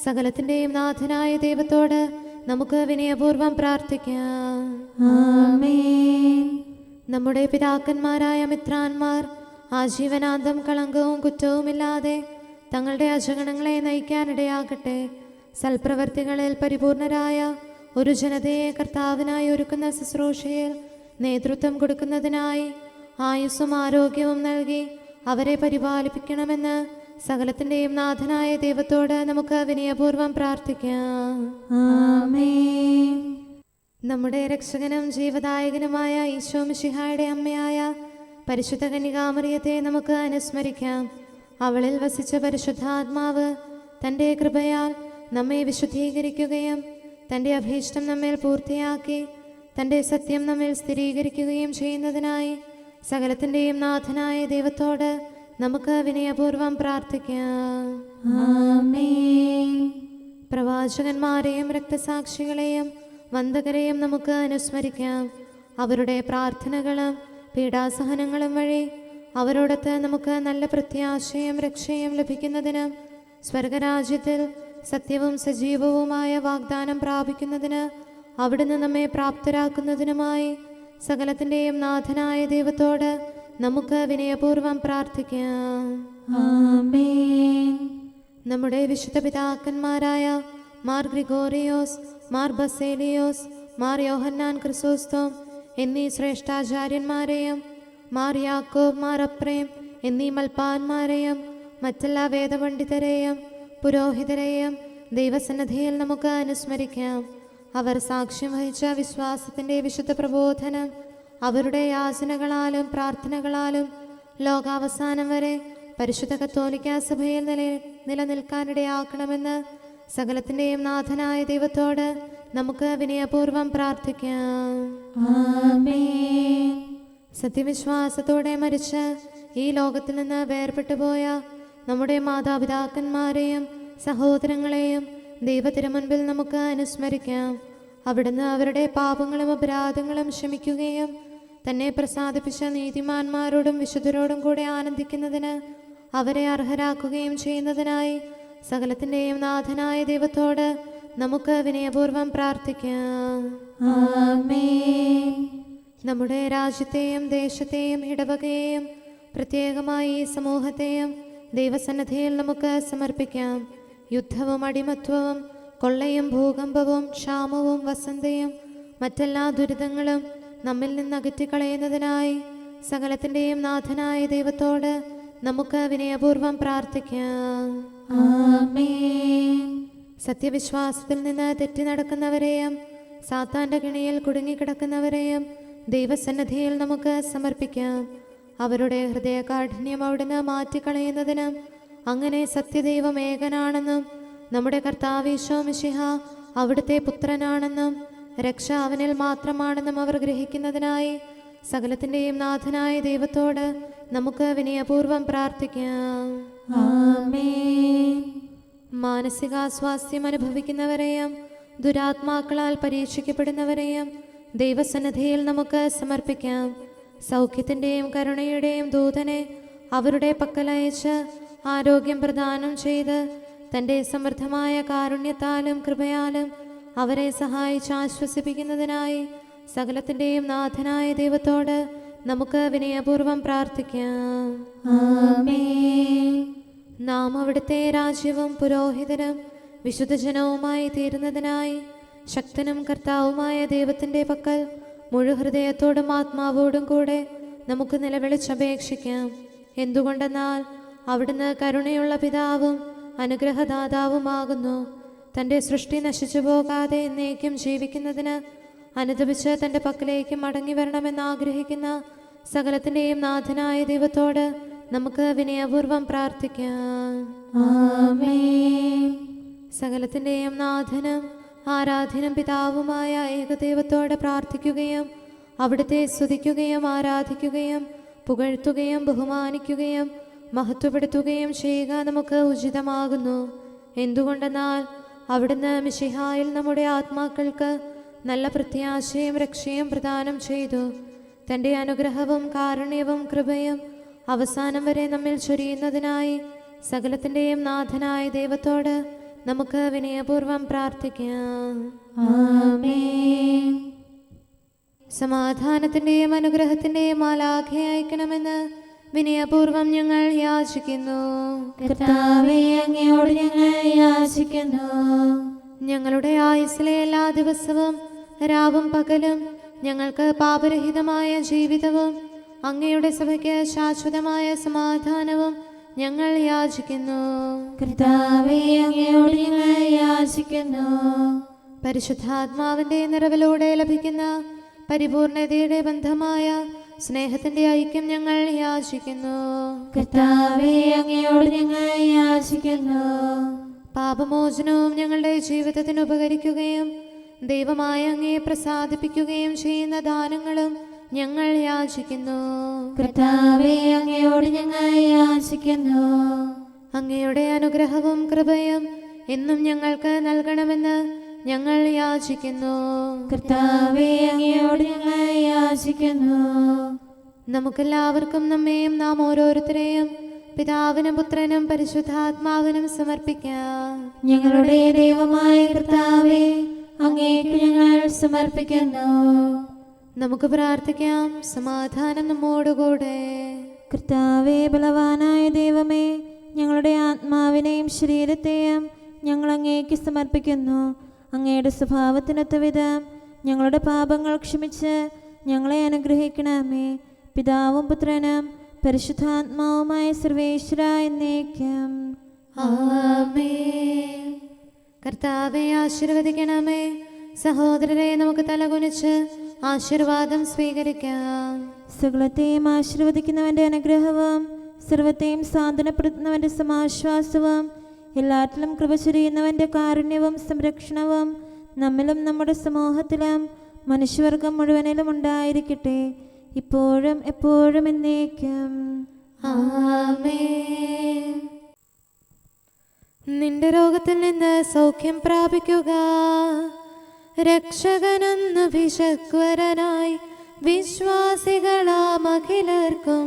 സകലത്തിൻ്റെയും നാഥനായ ദൈവത്തോട് നമുക്ക് വിനയപൂർവ്വം പ്രാർത്ഥിക്കാം. ആമേൻ. നമ്മുടെ പിതാക്കന്മാരായ മിത്രാന്മാർ ആജീവനാന്തം കളങ്കവും കുറ്റവുമില്ലാതെ തങ്ങളുടെ അജഗണങ്ങളെ നയിക്കാനിടയാകട്ടെ. സൽപ്രവർത്തികളിൽ പരിപൂർണരായ ഒരു ജനതയെ കർത്താവിനായി ഒരുക്കുന്ന ശുശ്രൂഷയിൽ നേതൃത്വം കൊടുക്കുന്നതിനായി ആയുസ്സും ആരോഗ്യവും നൽകി അവരെ പരിപാലിപ്പിക്കണമെന്ന് സകലത്തിൻ്റെയും നാഥനായ ദൈവത്തോട് നമുക്ക് വിനയപൂർവ്വം പ്രാർത്ഥിക്കാം. ആമേൻ. നമ്മുടെ രക്ഷകനും ജീവദായകനുമായ ഈശോ മിശിഹായുടെ അമ്മയായ പരിശുദ്ധ കന്യകാമറിയത്തെ നമുക്ക് അനുസ്മരിക്കാം. അവളിൽ വസിച്ച പരിശുദ്ധാത്മാവ് തൻ്റെ കൃപയാൽ നമ്മെ വിശുദ്ധീകരിക്കുകയും തൻ്റെ അഭീഷ്ടം നമ്മിൽ പൂർത്തിയാക്കി തൻ്റെ സത്യം നമ്മിൽ സ്ഥിരീകരിക്കുകയും ചെയ്യുന്നതിനായി സകലത്തിൻ്റെയും നാഥനായ ദൈവത്തോട് നമുക്ക് വിനയപൂർവ്വം പ്രാർത്ഥിക്കാം. ആമേൻ. പ്രവാചകന്മാരെയും രക്തസാക്ഷികളെയും വന്ദകരെയും നമുക്ക് അനുസ്മരിക്കാം. അവരുടെ പ്രാർത്ഥനകളും പീഡാസഹനങ്ങളും വഴി അവരോടൊത്ത് നമുക്ക് നല്ല പ്രത്യാശയും രക്ഷയും ലഭിക്കുന്നതിന് സ്വർഗരാജ്യത്തിൽ സത്യവും സജീവവുമായ വാഗ്ദാനം പ്രാപിക്കുന്നതിന് അവിടുന്ന് നമ്മെ പ്രാപ്തരാക്കുന്നതിനുമായി സകലത്തിൻ്റെയും നാഥനായ ദൈവത്തോട് നമുക്ക് വിനയപൂർവ്വം പ്രാർത്ഥിക്കാം. ആമേൻ. നമ്മുടെ വിശുദ്ധ പിതാക്കന്മാരായ മാർ ഗ്രിഗോറിയോസ്, മാർ ബസേലിയോസ്, മാർ യോഹന്നാൻ ക്രിസോസ്തോം എന്നീ ശ്രേഷ്ഠാചാര്യന്മാരെയും മാർ യാക്കോബ്, മാർ അപ്രേം എന്നീ മൽപ്പാന്മാരെയും മറ്റെല്ലാ വേദപണ്ഡിതരെയും പുരോഹിതരെയും ദൈവസന്നിധിയിൽ നമുക്ക് അനുസ്മരിക്കാം. അവർ സാക്ഷ്യം വഹിച്ച വിശ്വാസത്തിൻ്റെ വിശുദ്ധ പ്രബോധനം അവരുടെ യാചനകളാലും പ്രാർത്ഥനകളാലും ലോകാവസാനം വരെ പരിശുദ്ധ കത്തോലിക്കാ സഭയിൽ നിലനിൽക്കാനിടയാക്കണമെന്ന് സകലത്തിൻ്റെയും നാഥനായ ദൈവത്തോട് നമുക്ക് വിനയപൂർവ്വം പ്രാർത്ഥിക്കാം. ആമേൻ. സത്യവിശ്വാസത്തോടെ മരിച്ച് ഈ ലോകത്തിൽ നിന്ന് വേർപെട്ടുപോയ നമ്മുടെ മാതാപിതാക്കന്മാരെയും സഹോദരങ്ങളെയും ദൈവത്തിരുമുൻപിൽ നമുക്ക് അനുസ്മരിക്കാം. അവിടുന്ന് അവരുടെ പാപങ്ങളും അപരാധങ്ങളും ക്ഷമിക്കുകയും തന്നെ പ്രസാദിപ്പിച്ച നീതിമാന്മാരോടും വിശുദ്ധരോടും കൂടെ ആനന്ദിക്കുന്നതിന് അവരെ അർഹരാക്കുകയും ചെയ്യുന്നതിനായി സകലത്തിൻ്റെയും നാഥനായ ദൈവത്തോട് നമുക്ക് വിനയപൂർവ്വം പ്രാർത്ഥിക്കാം. ആമേൻ. നമ്മുടെ രാജ്യത്തെയും ദേശത്തെയും ഇടവകയെയും പ്രത്യേകമായി ഈ സമൂഹത്തെയും ദൈവസന്നിധിയിൽ നമുക്ക് സമർപ്പിക്കാം. യുദ്ധവും അടിമത്വവും കൊള്ളയും ഭൂകമ്പവും ക്ഷാമവും വസന്തയും മറ്റെല്ലാ ദുരിതങ്ങളും നമ്മിൽ നിന്ന് അകറ്റിക്കളയുന്നതിനായി സകലത്തിൻ്റെയും നാഥനായ ദൈവത്തോട് നമുക്ക് വിനയപൂർവ്വം പ്രാർത്ഥിക്കാം. ആമേൻ. സത്യവിശ്വാസത്തിൽ നിന്ന് തെറ്റി നടക്കുന്നവരെയും സാത്താന്റെ കെണിയിൽ കുടുങ്ങിക്കിടക്കുന്നവരെയും ദൈവസന്നിധിയിൽ നമുക്ക് സമർപ്പിക്കാം. അവരുടെ ഹൃദയകാഠിന്യം അവിടുന്ന് മാറ്റിക്കളയുന്നതിനും അങ്ങനെ സത്യദൈവം ഏകനാണെന്നും നമ്മുടെ കർത്താവ് ഈശോ മിശിഹ അവിടുത്തെ പുത്രനാണെന്നും രക്ഷ അവനിൽ മാത്രമാണെന്നും അവർ ഗ്രഹിക്കുന്നതിനായി സകലത്തിൻ്റെയും നാഥനായ ദൈവത്തോട് നമുക്ക് വിനയപൂർവ്വം പ്രാർത്ഥിക്കാം. ആമേൻ. മാനസികാസ്വാസ്ഥ്യം അനുഭവിക്കുന്നവരെയും ദുരാത്മാക്കളാൽ പരീക്ഷിക്കപ്പെടുന്നവരെയും ദൈവസന്നിധിയിൽ നമുക്ക് സമർപ്പിക്കാം. സൗഖ്യത്തിൻ്റെയും കരുണയുടെയും ദൂതനെ അവരുടെ പക്കലയച്ച് ആരോഗ്യം പ്രദാനം ചെയ്ത് തൻ്റെ സമൃദ്ധമായ കാരുണ്യത്താലും കൃപയാലും അവരെ സഹായിച്ച് ആശ്വസിപ്പിക്കുന്നതിനായി സകലത്തിൻ്റെയും നാഥനായ ദൈവത്തോട് നമുക്ക് വിനയപൂർവ്വം പ്രാർത്ഥിക്കാം. ആമേൻ. നാം അവിടുത്തെ രാജ്യവും പുരോഹിതനും വിശുദ്ധജനവുമായി തീരുന്നതിനായി ശക്തനും കർത്താവുമായ ദൈവത്തിൻ്റെ പക്കൽ മുഴുഹൃദയത്തോടും ആത്മാവോടും കൂടെ നമുക്ക് നിലവിളിച്ചപേക്ഷിക്കാം. എന്തുകൊണ്ടെന്നാൽ അവിടുന്ന് കരുണയുള്ള പിതാവും അനുഗ്രഹദാതാവുമാകുന്നു. തൻ്റെ സൃഷ്ടി നശിച്ചു പോകാതെ എന്നേക്കും ജീവിക്കുന്നതിന് അനുദപിച്ച് തൻ്റെ പക്കലേക്ക് മടങ്ങി വരണമെന്ന് ആഗ്രഹിക്കുന്ന സകലത്തിൻ്റെയും നാഥനായ ദൈവത്തോട് നമുക്ക് വിനയപൂർവ്വം പ്രാർത്ഥിക്കാം. ആമേൻ. സകലത്തിൻ്റെയും നാഥനും ആരാധ്യനും പിതാവുമായ ഏകദൈവത്തോട് പ്രാർത്ഥിക്കുകയും അവിടുത്തെ സ്തുതിക്കുകയും ആരാധിക്കുകയും പുകഴ്ത്തുകയും ബഹുമാനിക്കുകയും മഹത്വപ്പെടുത്തുകയും ചെയ്യുക നമുക്ക് ഉചിതമാകുന്നു. എന്തുകൊണ്ടെന്നാൽ അവിടുന്ന് മിശിഹായിൽ നമ്മുടെ ആത്മാക്കൾക്ക് നല്ല പ്രത്യാശയും രക്ഷയും പ്രദാനം ചെയ്തു. തൻ്റെ അനുഗ്രഹവും കാരുണ്യവും കൃപയും അവസാനം വരെ നമ്മിൽ ചൊരിയുന്നതിനായി സകലത്തിൻ്റെയും നാഥനായ ദൈവത്തോട് നമുക്ക് വിനയപൂർവ്വം പ്രാർത്ഥിക്കാം. ആമേൻ. സമാധാനത്തിൻ്റെയും അനുഗ്രഹത്തിൻ്റെയും മാലാഖയെ അയക്കണമെന്ന് വിനയപൂർവ്വം ഞങ്ങൾ യാചിക്കുന്നു. കർത്താവേ, അങ്ങയോട് ഞങ്ങൾ യാചിക്കുന്നു. ഞങ്ങളുടെ ആയുസ്സിലെ എല്ലാ ദിവസവും രാവും പകലും ഞങ്ങൾക്ക് പാപരഹിതമായ ജീവിതവും അങ്ങയുടെ സഭയ്ക്ക് ശാശ്വതമായ സമാധാനവും ഞങ്ങൾ യാചിക്കുന്നു. കർത്താവേ, അങ്ങയോട് ഞങ്ങൾ യാചിക്കുന്നു. പരിശുദ്ധാത്മാവിൻ്റെ നിറവിലൂടെ ലഭിക്കുന്ന പരിപൂർണതയുടെ ബന്ധമായ സ്നേഹത്തിൻ്റെ ഐക്യം ഞങ്ങൾ യാചിക്കുന്നു. കർത്താവേ, അങ്ങയോട് ഞങ്ങൾ യാചിക്കുന്നു. പാപമോചനവും ഞങ്ങളുടെ ജീവിതത്തിന് ഉപകരിക്കുകയും ദൈവമായ അങ്ങയെ പ്രസാദിപ്പിക്കുകയും ചെയ്യുന്ന ദാനങ്ങളും ഞങ്ങൾ യാചിക്കുന്നു. കർത്താവേ, അങ്ങയോട് ഞങ്ങൾ യാചിക്കുന്നു. അങ്ങയുടെ അനുഗ്രഹവും കൃപയും എന്നും ഞങ്ങൾക്ക് നൽകണമെന്ന് ഞങ്ങൾ യാചിക്കുന്നു. കർത്താവേ, അങ്ങയോട് ഞങ്ങൾ യാചിക്കുന്നു. നമുക്കെല്ലാവർക്കും നമ്മെയും നാം ഓരോരുത്തരെയും പിതാവിനും പുത്രനും പരിശുദ്ധാത്മാവിനും സമർപ്പിക്കാം. ഞങ്ങളുടെ ദൈവമായ കർത്താവേ, അങ്ങേക്ക് ഞങ്ങൾ സമർപ്പിക്കുന്നു. നമുക്ക് പ്രാർത്ഥിക്കാം. സമാധാനം നമ്മോടുകൂടെ. കർത്താവേ, ബലവാനായ ദൈവമേ, ഞങ്ങളുടെ ആത്മാവിനെയും ശരീരത്തെയും ഞങ്ങൾ അങ്ങേക്ക് സമർപ്പിക്കുന്നു. അങ്ങയുടെ സ്വഭാവത്തിനൊത്ത വിധം ഞങ്ങളുടെ പാപങ്ങൾ ക്ഷമിച്ച് ഞങ്ങളെ അനുഗ്രഹിക്കണമേ. പിതാവും പുത്രനും പരിശുദ്ധാത്മാവുമായ സർവേശ്വര എന്നേക്കും. ആമേൻ. കർത്താവെ ആശീർവദിക്കണമേ. സഹോദരരെ, നമുക്ക് തലകുനിച്ച് ആശീർവാദം സ്വീകരിക്കാം. സകലത്തെയും ആശീർവദിക്കുന്നവൻ്റെ അനുഗ്രഹവും സർവത്തെയും സാന്ത്വനപ്പെടുത്തുന്നവൻ്റെ സമാശ്വാസവും എല്ലാറ്റിലും കൃപ ചൊരിയുന്നവൻ്റെ കാരുണ്യവും സംരക്ഷണവും നമ്മിലും നമ്മുടെ സമൂഹത്തിലും മനുഷ്യവർഗം മുഴുവനിലും ഉണ്ടായിരിക്കട്ടെ, ഇപ്പോഴും എപ്പോഴും എന്നേക്കും. ആമേൻ. നിന്റെ രോഗത്തിൽ നിന്ന് സൗഖ്യം പ്രാപിക്കുക. രക്ഷകനെന്ന വിശക്വരനായി വിശ്വാസികളാം അഖിലർക്കും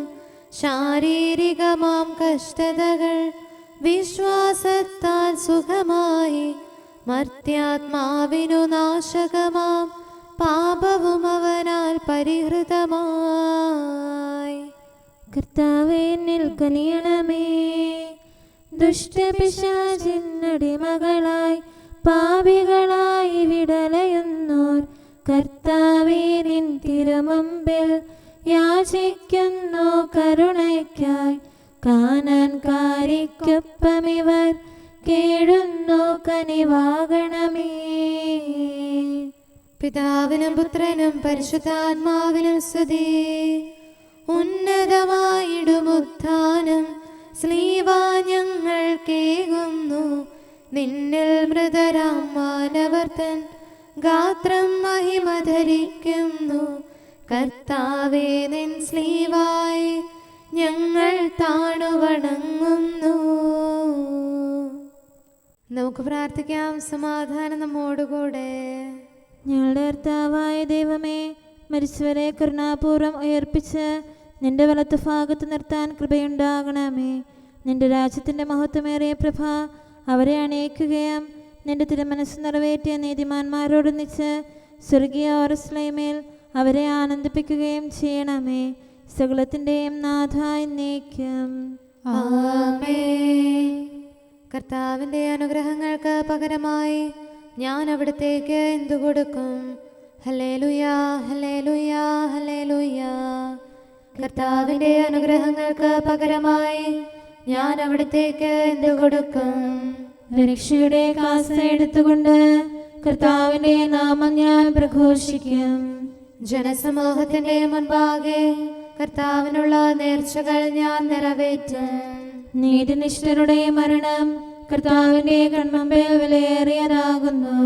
ശാരീരികമാം കഷ്ടതകൾ വിശ്വാസത്താൽ സുഖമായി മർത്യാത്മാവിനു നാശകമാം പാപവും അവനാൽ പരിഹൃതമായി. കർത്താവേ, എന്നിൽ കനിയണമേ. ദുഷ്ടപിശാചിന്നടിമകളായി പാപികളായി വിടലയുന്നോർ കർത്താവേ, നിൻ തിരുമുഖം മുൻപിൽ യാചിക്കുന്നു കരുണയ്ക്കായി. കാനാൻകാരിക്കൊപ്പമിവർ കേഴുന്നു കനിവാകണമേ. പിതാവിനും പുത്രനും പരിശുദ്ധാത്മാവിനും സ്തുതി. ഉന്നതമായിടുമുത്ഥാനം സ്ലീവാ ഞങ്ങൾ കേകുന്നു. നിന്നിൽ മൃതരാം മാനവർത്തൻ ഗാത്രം മഹിമ ധരിക്കുന്നു. കർത്താവേ നിൻ സ്ലീവായി ഞങ്ങൾ താണുവണങ്ങുന്നു. നമുക്ക് പ്രാർത്ഥിക്കാം. സമാധാനം നമ്മോടുകൂടെ. ഞങ്ങളുടെ കർത്താവായ ദൈവമേ, മരിച്ചവരെ കരുണാപൂർവ്വം ഉയർപ്പിച്ച് നിന്റെ വലത്ത് ഭാഗത്ത് നിർത്താൻ കൃപയുണ്ടാകണമേ. നിന്റെ രാജ്യത്തിൻ്റെ മഹത്വമേറിയ പ്രഭ അവരെ അണയിക്കുകയും നിന്റെ തിരുമനസ് നിറവേറ്റിയ നീതിമാന്മാരോടൊന്നിച്ച് സ്വർഗീയ യെരൂശലേമിൽ അവരെ ആനന്ദിപ്പിക്കുകയും ചെയ്യണമേ. സകലത്തിൻ്റെയും നാഥ എന്നേക്കും. ആമേൻ. കർത്താവിൻ്റെ അനുഗ്രഹങ്ങൾക്ക് പകരമായി ഞാൻ അവിടത്തേക്ക് എന്തു കൊടുക്കും? ഹല്ലേലൂയാ, ഹല്ലേലൂയാ, ഹല്ലേലൂയാ. കർത്താവിൻ്റെ അനുഗ്രഹങ്ങൾക്ക് പകരമായി ഞാൻ അവിടത്തേക്ക് എന്തു കൊടുക്കും? രക്ഷയുടെ കാസ എടുത്തുകൊണ്ട് കർത്താവിൻ്റെ നാമം ഞാൻ പ്രഘോഷിക്കും. ജനസമൂഹത്തിന്റെ മുൻപാകെ കർത്താവിനുള്ള നേർച്ചകൾ ഞാൻ നിറവേറ്റും. നീതിനിഷ്ഠരുടെ മരണം കർത്താവിൻ്റെ കൺമുമ്പിൽ വിലയേറിയതാകുന്നു.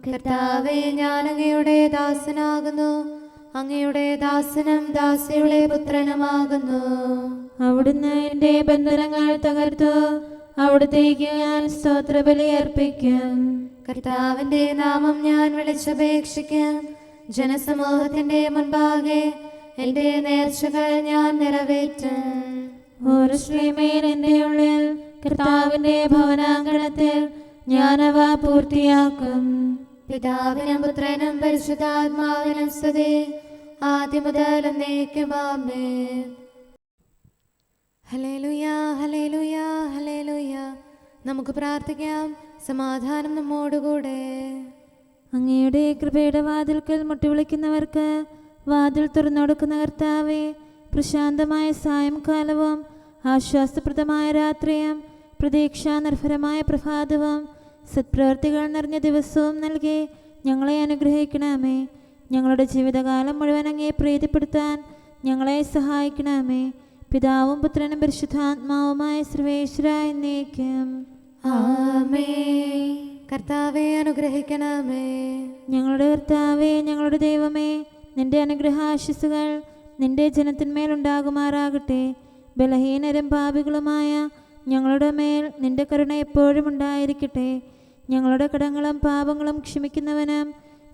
കർത്താവേ, ഞാൻ അങ്ങയുടെ ദാസനാകുന്നു. അങ്ങയുടെ ദാസനും ദാസിയുടെ പുത്രനുമാകുന്നു. അവിടുന്ന് എൻ്റെ ബന്ധനങ്ങൾ തകർത്തു. അവിടുത്തേക്ക് ഞാൻ സ്തോത്രബലി അർപ്പിക്കും. കർത്താവിന്റെ നാമം ഞാൻ വിളിച്ചപേക്ഷിക്കും. ജനസമൂഹത്തിന്റെ മുൻപാകെ എന്റെ നേർച്ചകൾ ഞാൻ നിറവേറ്റും. യെരൂശലേമിൽ എൻ്റെ ഉള്ളിൽ കർത്താവിൻ്റെ ഭവനാങ്കണത്തിൽ ഞാനവ പൂർത്തിയാക്കും. പിതാവിനും പുത്രനും പരിശുദ്ധാത്മാവിനും സ്തുതി, ആദ്യം മുതൽ എന്നേക്കും. ആമേൻ. ഹല്ലേലൂയാ, ഹല്ലേലൂയാ, ഹല്ലേലൂയാ. നമുക്ക് പ്രാർത്ഥിക്കാം. സമാധാനം നമ്മോടുകൂടെ. അങ്ങയുടെ കൃപയുടെ വാതിൽക്കൽ മുട്ടിവിളിക്കുന്നവർക്ക് വാതിൽ തുറന്നുകൊടുക്കുന്ന കർത്താവേ, പ്രശാന്തമായ സായംകാലവും ആശ്വാസപ്രദമായ രാത്രിയും പ്രതീക്ഷാനിർഭരമായ പ്രഭാതവും സത്പ്രവർത്തികൾ നിറഞ്ഞ ദിവസവും നൽകി ഞങ്ങളെ അനുഗ്രഹിക്കണമേ. ഞങ്ങളുടെ ജീവിതകാലം മുഴുവൻ അങ്ങയെ പ്രീതിപ്പെടുത്താൻ ഞങ്ങളെ സഹായിക്കണമേ. പിതാവും പുത്രനും പരിശുദ്ധാത്മാവുമായ സർവേശ്വര എന്നേക്കും. ആമേൻ. കർത്താവെ അനുഗ്രഹിക്കണമേ. ഞങ്ങളുടെ കർത്താവേ, ഞങ്ങളുടെ ദൈവമേ, നിന്റെ അനുഗ്രഹാശിസുകൾ നിന്റെ ജനത്തിന്മേലുണ്ടാകുമാറാകട്ടെ. ബലഹീനരും പാപികളുമായ ഞങ്ങളുടെ മേൽ നിന്റെ കരുണ എപ്പോഴും ഉണ്ടായിരിക്കട്ടെ. ഞങ്ങളുടെ കടങ്ങളും പാപങ്ങളും ക്ഷമിക്കുന്നവനും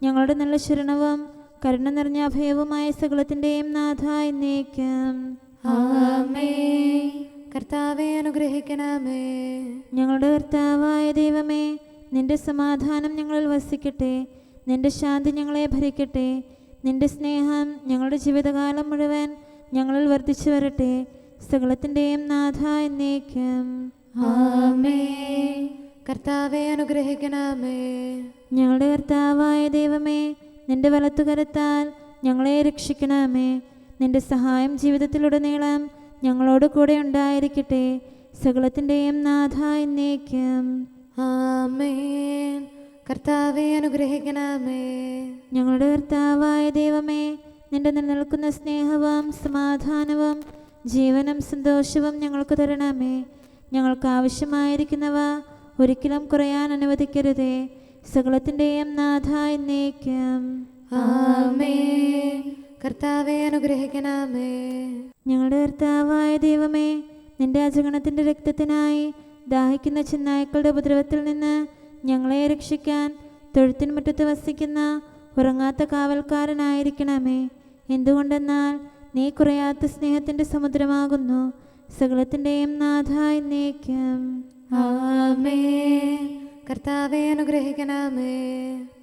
ഞങ്ങളുടെ നല്ല ശരണവും കരുണ നിറഞ്ഞ അഭയവുമായ സകലത്തിൻ്റെയും നാഥ എന്നേക്കും. ആമേൻ. കർത്താവെ അനുഗ്രഹിക്കണമേ. ഞങ്ങളുടെ കർത്താവായ ദൈവമേ, നിന്റെ സമാധാനം ഞങ്ങളിൽ വസിക്കട്ടെ. നിന്റെ ശാന്തി ഞങ്ങളെ ഭരിക്കട്ടെ. നിന്റെ സ്നേഹം ഞങ്ങളുടെ ജീവിതകാലം മുഴുവൻ ഞങ്ങളിൽ വർദ്ധിച്ചു വരട്ടെ. സകലത്തിൻ്റെയും നാഥ എന്നേക്കും. ആമേൻ. കർത്താവെ അനുഗ്രഹിക്കണമേ. ഞങ്ങളുടെ കർത്താവായ ദൈവമേ, നിന്റെ വലത്തുകരത്താൽ ഞങ്ങളെ രക്ഷിക്കണമേ. നിന്റെ സഹായം ജീവിതത്തിലുടനീളം ഞങ്ങളോട് കൂടെ ഉണ്ടായിരിക്കട്ടെ. സകലത്തിൻ്റെയും നാഥ എന്നേക്കും. ആമേൻ. കർത്താവെ അനുഗ്രഹിക്കണമേ. ഞങ്ങളുടെ കർത്താവായ ദൈവമേ, നിന്റെ നിലനിൽക്കുന്ന സ്നേഹവും സമാധാനവും ജീവനും സന്തോഷവും ഞങ്ങൾക്ക് തരണമേ. ഞങ്ങൾക്ക് ആവശ്യമായിരിക്കുന്നവ ഒരിക്കലും കുറയാൻ അനുവദിക്കരുതേ. സകലത്തിൻ്റെയും നാഥ എന്നേക്കും. ആമേൻ. കർത്താവെ അനുഗ്രഹിക്കണമേ. ഞങ്ങളുടെ കർത്താവായ ദൈവമേ, നിന്റെ അജഗണത്തിൻ്റെ രക്തത്തിനായി ദാഹിക്കുന്ന ചെന്നായ്ക്കളുടെ ഉപദ്രവത്തിൽ നിന്ന് ഞങ്ങളെ രക്ഷിക്കാൻ തൊഴുത്തിൻ മുറ്റത്ത് വസിക്കുന്ന ഉറങ്ങാത്ത കാവൽക്കാരനായിരിക്കണമേ. എന്തുകൊണ്ടെന്നാൽ നീ കുറയാത്ത സ്നേഹത്തിൻ്റെ സമുദ്രമാകുന്നു. സകലത്തിൻ്റെയും നാഥ എന്നേക്കും. ആമേൻ. കർത്താവെ അനുഗ്രഹിക്കണമേ.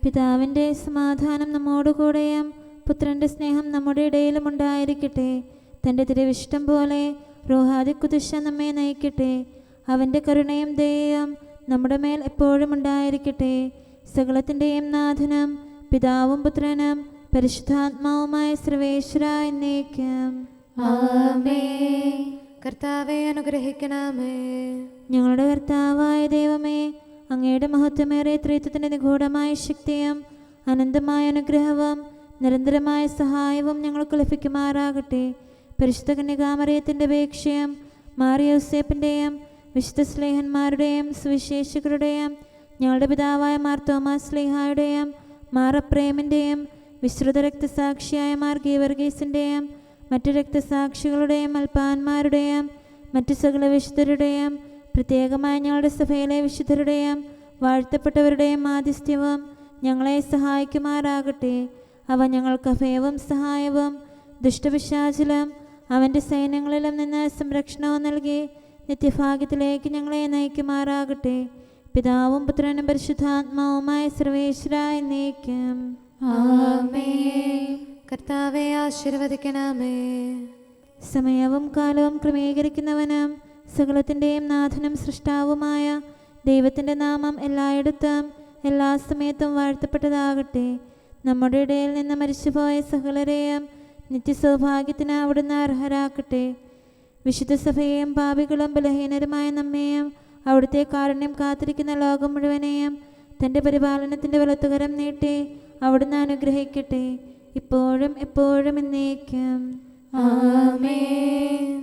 പിതാവിൻ്റെ സമാധാനം നമ്മോടുകൂടെയും പുത്രൻ്റെ സ്നേഹം നമ്മുടെ ഇടയിലും ഉണ്ടായിരിക്കട്ടെ. തൻ്റെ തിരുവിഷ്ടം പോലെ റൂഹാദിക്കുദിശ നമ്മെ നയിക്കട്ടെ. അവൻ്റെ കരുണയും ദയയും നമ്മുടെ മേൽ എപ്പോഴും ഉണ്ടായിരിക്കട്ടെ. സകലത്തിൻ്റെയും നാഥനും പിതാവും പുത്രനും പരിശുദ്ധാത്മാവുമായ സർവേശ്വര എന്നേക്കും. ആമേൻ. കർത്താവെ അനുഗ്രഹിക്കണമേ. ഞങ്ങളുടെ കർത്താവായ ദൈവമേ, അങ്ങയുടെ മഹത്വമേറിയ ത്രിത്വത്തിൻ്റെ നിഗൂഢമായ ശക്തിയും അനന്തമായ അനുഗ്രഹവും നിരന്തരമായ സഹായവും ഞങ്ങൾക്ക് ലഭിക്കുമാറാകട്ടെ. പരിശുദ്ധ കന്യകാമറിയത്തിൻ്റെ അപേക്ഷയും മാറിയോസേപ്പിൻ്റെയും വിശുദ്ധ സ്ലേഹന്മാരുടെയും സുവിശേഷകരുടെയും ഞങ്ങളുടെ പിതാവായ മാർ തോമാസ് സ്ലീഹായുടെയും മാർ അപ്രേമിൻ്റെയും വിശ്രുത രക്തസാക്ഷിയായ മാർ ഗീവർഗീസിൻ്റെയും മറ്റു രക്തസാക്ഷികളുടെയും അൽപ്പാന്മാരുടെയും മറ്റു സകല വിശുദ്ധരുടെയും പ്രത്യേകമായി ഞങ്ങളുടെ സഭയിലെ വിശുദ്ധരുടെയും വാഴ്ത്തപ്പെട്ടവരുടെയും മാധ്യസ്ഥ്യവും ഞങ്ങളെ സഹായിക്കുമാറാകട്ടെ. അവ ഞങ്ങൾക്ക് അഭയവും സഹായവും ദുഷ്ടപിശാചിലും അവൻ്റെ സൈന്യങ്ങളിലും നിന്ന് സംരക്ഷണവും നൽകി നിത്യഭാഗ്യത്തിലേക്ക് ഞങ്ങളെ നയിക്കുമാറാകട്ടെ. പിതാവും പുത്രനും പരിശുദ്ധാത്മാവുമായ സർവേശ്വര എന്നേക്കും. ആമേൻ. കർത്താവെ ആശീർവദിക്കണമേ. സമയവും കാലവും ക്രമീകരിക്കുന്നവനും സകലത്തിൻ്റെയും നാഥനും സൃഷ്ടാവുമായ ദൈവത്തിൻ്റെ നാമം എല്ലായിടത്തും എല്ലാ സമയത്തും വാഴ്ത്തപ്പെട്ടതാകട്ടെ. നമ്മുടെ ഇടയിൽ നിന്ന് മരിച്ചുപോയ സകലരെയും നിത്യസൗഭാഗ്യത്തിന് അവിടുന്ന് അർഹരാക്കട്ടെ. വിശുദ്ധ സഭയെയും പാപികളും ബലഹീനരുമായ നമ്മെയും അവിടുത്തെ കാരുണ്യം കാത്തിരിക്കുന്ന ലോകം മുഴുവനെയും തൻ്റെ പരിപാലനത്തിൻ്റെ വലത്തുകരം നീട്ടി അവിടുന്ന് അനുഗ്രഹിക്കട്ടെ, ഇപ്പോഴും എപ്പോഴും എന്നേക്കും. ആമേൻ.